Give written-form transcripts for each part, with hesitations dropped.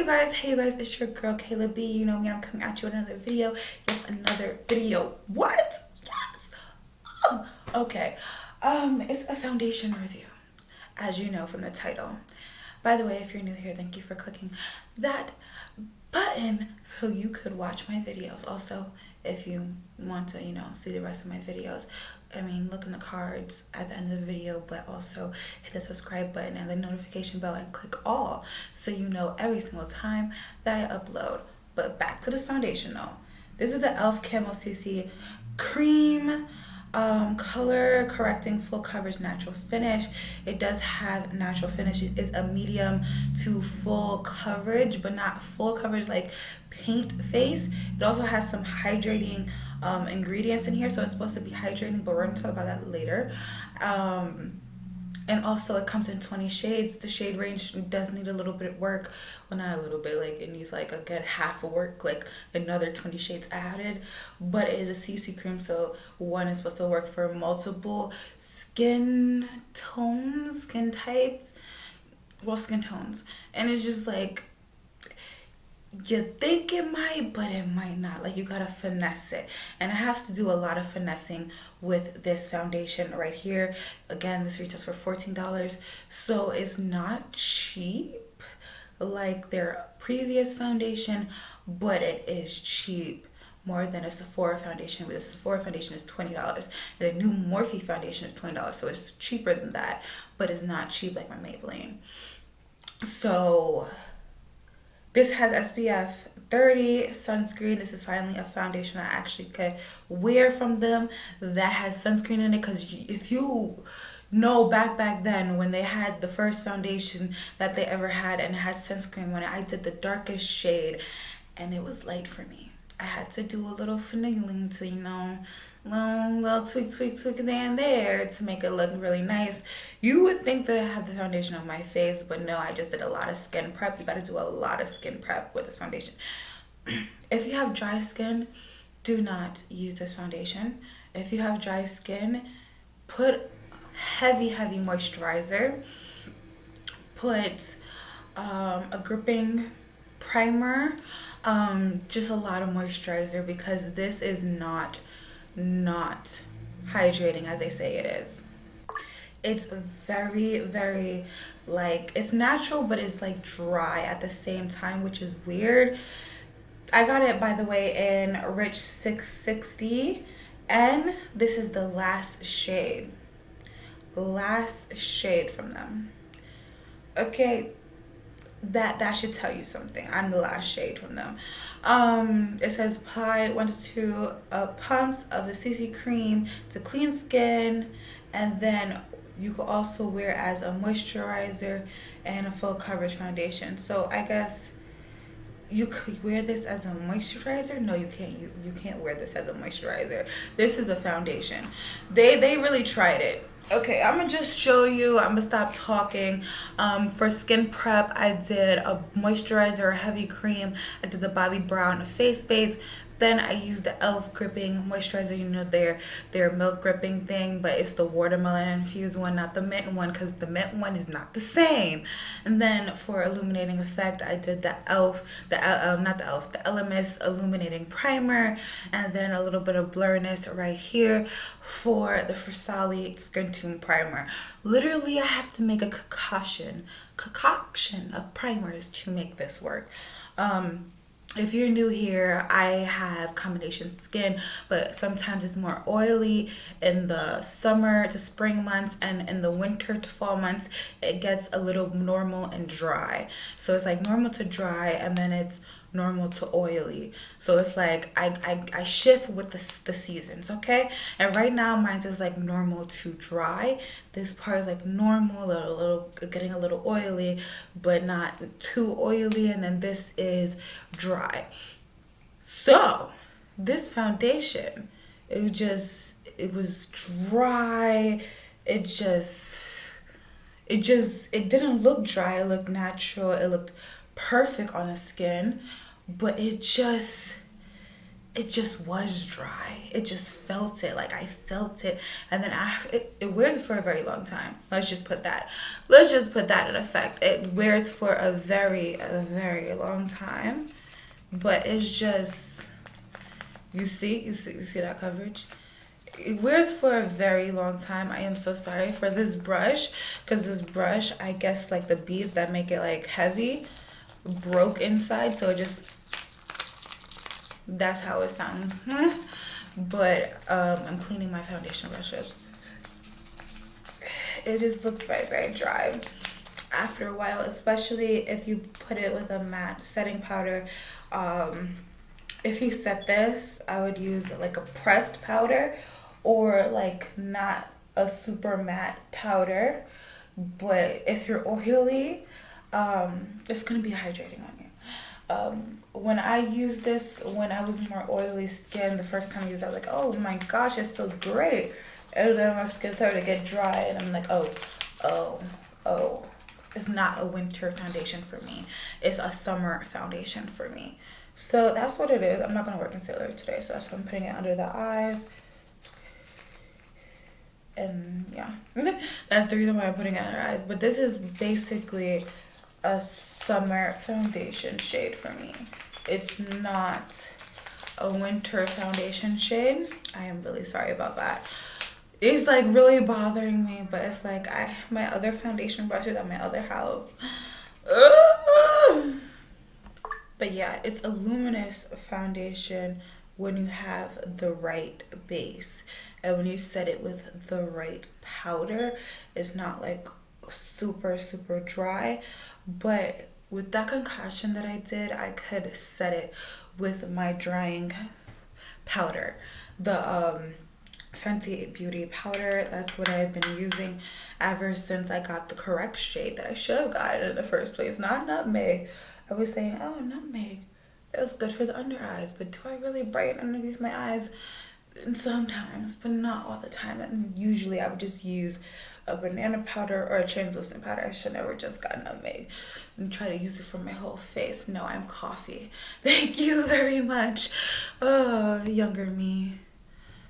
Hey you guys, it's your girl Kayla B. You know me, I'm coming at you with another video. Yes, another video. What? Yes. Okay. It's a foundation review, as you know from the title. By the way, if you're new here, thank you for clicking that button so you could watch my videos. Also, if you want to, see the rest of my videos, look in the cards at the end of the video, but also hit the subscribe button and the notification bell and click all so you know every single time that I upload. But back to this foundation though. This is the e.l.f. Camo CC Cream color correcting full coverage natural finish. It does have natural finish. It is a medium to full coverage, but not full coverage like paint face. It also has some hydrating ingredients in here, so it's supposed to be hydrating, but we're going to talk about that later. And also it comes in 20 shades. The shade range does need a little bit of work. Well, not a little bit, like it needs like a good half of work, like another 20 shades added. But it is a CC cream, so one is supposed to work for multiple skin tones, skin types. Well, skin tones. And it's just like, you think it might, but it might not. Like, you gotta finesse it, and I have to do a lot of finessing with this foundation right here. Again, this retails for $14, so it's not cheap like their previous foundation, but it is cheap more than a Sephora foundation. The Sephora foundation is $20. The new Morphe foundation is $20, so it's cheaper than that, but it's not cheap like my Maybelline. So this has SPF 30 sunscreen. This is finally a foundation I actually could wear from them that has sunscreen in it, because if you know back then when they had the first foundation that they ever had and it had sunscreen on it, I did the darkest shade and it was light for me. I had to do a little finagling to, little tweak there and there to make it look really nice. You would think that I have the foundation on my face, but no, I just did a lot of skin prep. You gotta do a lot of skin prep with this foundation. If you have dry skin, do not use this foundation. If you have dry skin, put heavy moisturizer. Put a gripping primer. Just a lot of moisturizer, because this is not hydrating as they say it is. It's very like, it's natural, but it's like dry at the same time, which is weird. I got it, by the way, in Rich 660, and this is the last shade from them. Okay, that should tell you something. I'm the last shade from them. It says apply 1 to 2 pumps of the CC cream to clean skin, and then you could also wear as a moisturizer and a full coverage foundation. So I guess you could wear this as a moisturizer. No, you can't. You can't wear this as a moisturizer. This is a foundation. They really tried it. Okay, I'm gonna just show you. I'm gonna stop talking. For skin prep, I did a moisturizer, a heavy cream. I did the Bobbi Brown face base. Then I used the e.l.f. gripping moisturizer, their milk gripping thing, but it's the watermelon infused one, not the mint one, because the mint one is not the same. And then for illuminating effect, I did the e.l.f., the Elemis illuminating primer, and then a little bit of blurriness right here for the Versali Skin Tune primer. Literally, I have to make a concoction of primers to make this work. If you're new here, I have combination skin, but sometimes it's more oily in the summer to spring months, and in the winter to fall months, it gets a little normal and dry. So it's like normal to dry, and then it's normal to oily. So it's like I shift with the seasons, okay? And right now mine is like normal to dry. This part is like normal, a little getting a little oily, but not too oily, and then this is dry. So this foundation, it was dry. It didn't look dry. It looked natural. It looked perfect on the skin, but it it just was dry. It just felt it. Like I felt it. And then it wears for a very long time. Let's just put that. Let's just put that in effect. It wears for a very long time. But it's just, you see that coverage? It wears for a very long time. I am so sorry for this brush, because this brush, I guess like the beads that make it like heavy broke inside, so it just, that's how it sounds. But I'm cleaning my foundation brushes. It just looks very, very dry after a while, especially if you put it with a matte setting powder. If you set this, I would use like a pressed powder, or like not a super matte powder. But if you're oily, it's gonna be hydrating on you. When I used this, when I was more oily skin, the first time I used it, I was like, oh my gosh, it's so great. And then my skin started to get dry, and I'm like, oh. It's not a winter foundation for me. It's a summer foundation for me. So that's what it is. I'm not going to wear concealer today, so that's why I'm putting it under the eyes. And yeah, that's the reason why I'm putting it under the eyes. But this is basically a summer foundation shade for me. It's not a winter foundation shade. I am really sorry about that. It's like really bothering me, but it's like my other foundation brushes at my other house. Ugh. But yeah, it's a luminous foundation when you have the right base, and when you set it with the right powder. It's not like super dry, but with that concoction that I did, I could set it with my drying powder, the Fenty Beauty powder. That's what I've been using ever since I got the correct shade that I should have gotten in the first place, not nutmeg. I was saying, oh, nutmeg, it was good for the under eyes, but do I really brighten underneath my eyes? And sometimes, but not all the time. And usually I would just use a banana powder or a translucent powder. I should never just got nutmeg and try to use it for my whole face. No, I'm coffee. Thank you very much. Oh, younger me.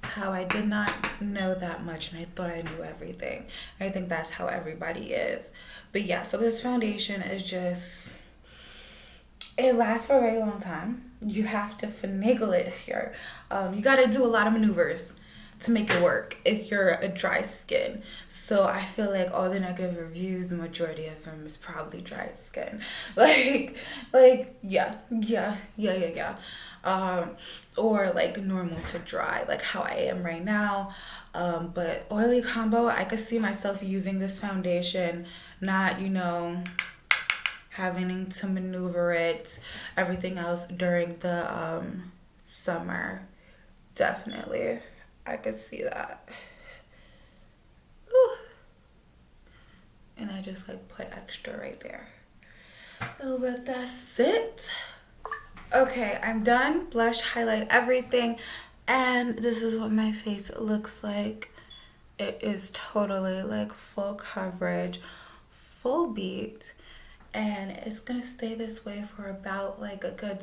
How I did not know that much, and I thought I knew everything. I think that's how everybody is. But yeah, so this foundation is just, it lasts for a very long time. You have to finagle it if you're, you got to do a lot of maneuvers to make it work if you're a dry skin. So I feel like all the negative reviews, the majority of them is probably dry skin. Yeah. Or like normal to dry, like how I am right now. But oily combo, I could see myself using this foundation, not, having to maneuver it, everything else during the summer. Definitely, I could see that. Whew. And I just like put extra right there. Oh, but that's it. Okay, I'm done. Blush, highlight, everything. And this is what my face looks like. It is totally like full coverage, full beat. And it's gonna stay this way for about like a good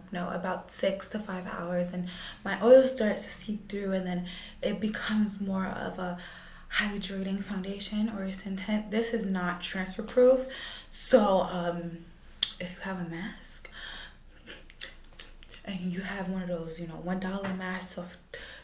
about 6 to 5 hours. And my oil starts to seep through, and then it becomes more of a hydrating foundation or a tint. This is not transfer proof. So, if you have a mask and you have one of those, $1 masks, or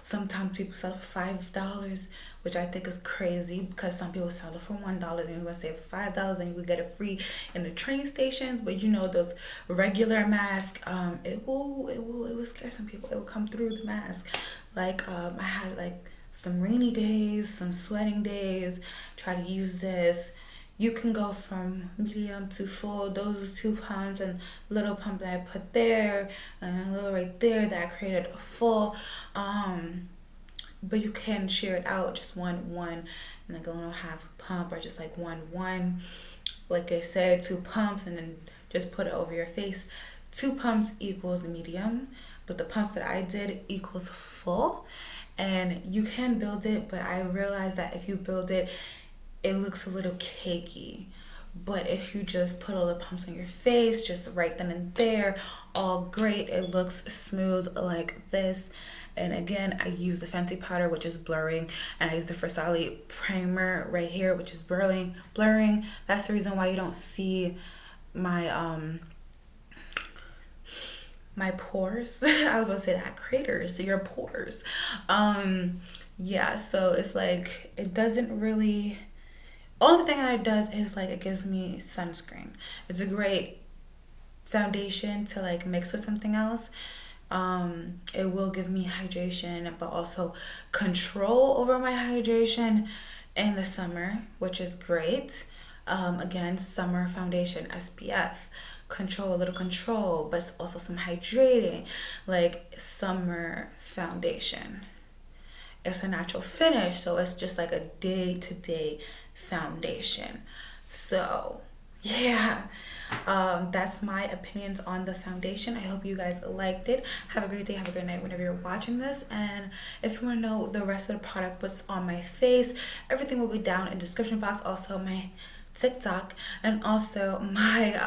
sometimes people sell it for $5, which I think is crazy, because some people sell it for $1 and you're gonna save for $5 and you would get it free in the train stations. But those regular masks, it will scare some people. It will come through the mask. Like I had like some rainy days, some sweating days, try to use this. You can go from medium to full. Those are 2 pumps, and little pump that I put there, and a little right there that created a full. But you can share it out, just one, and like a little half pump, or just like one. Like I said, 2 pumps, and then just put it over your face. 2 pumps equals medium, but the pumps that I did equals full. And you can build it, but I realized that if you build it, it looks a little cakey. But if you just put all the pumps on your face, just right then and there, all great. It looks smooth like this. And again, I use the Fenty powder, which is blurring, and I use the Versali primer right here, which is blurring. That's the reason why you don't see my my pores. I was gonna say that, craters to your pores. Yeah, so it's like it doesn't really, only thing that it does is like it gives me sunscreen. It's a great foundation to like mix with something else. It will give me hydration, but also control over my hydration in the summer, which is great. Again, summer foundation, SPF, control, a little control, but it's also some hydrating, like summer foundation. It's a natural finish, so it's just like a day-to-day foundation. So yeah, that's my opinions on the foundation. I hope you guys liked it. Have a great day, have a great night whenever you're watching this. And if you want to know the rest of the product, what's on my face, everything will be down in the description box. Also my TikTok, and also my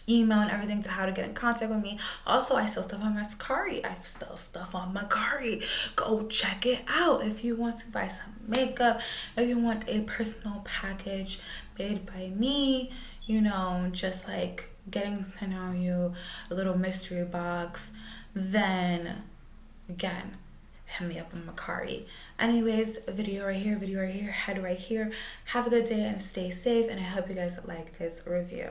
email and everything to how to get in contact with me. Also, I sell stuff on Mascari. I sell stuff on Macari. Go check it out if you want to buy some makeup, if you want a personal package made by me, you know, just like getting to know you, a little mystery box, then again, hit me up on Macari. Anyways, video right here, head right here. Have a good day and stay safe, and I hope you guys like this review.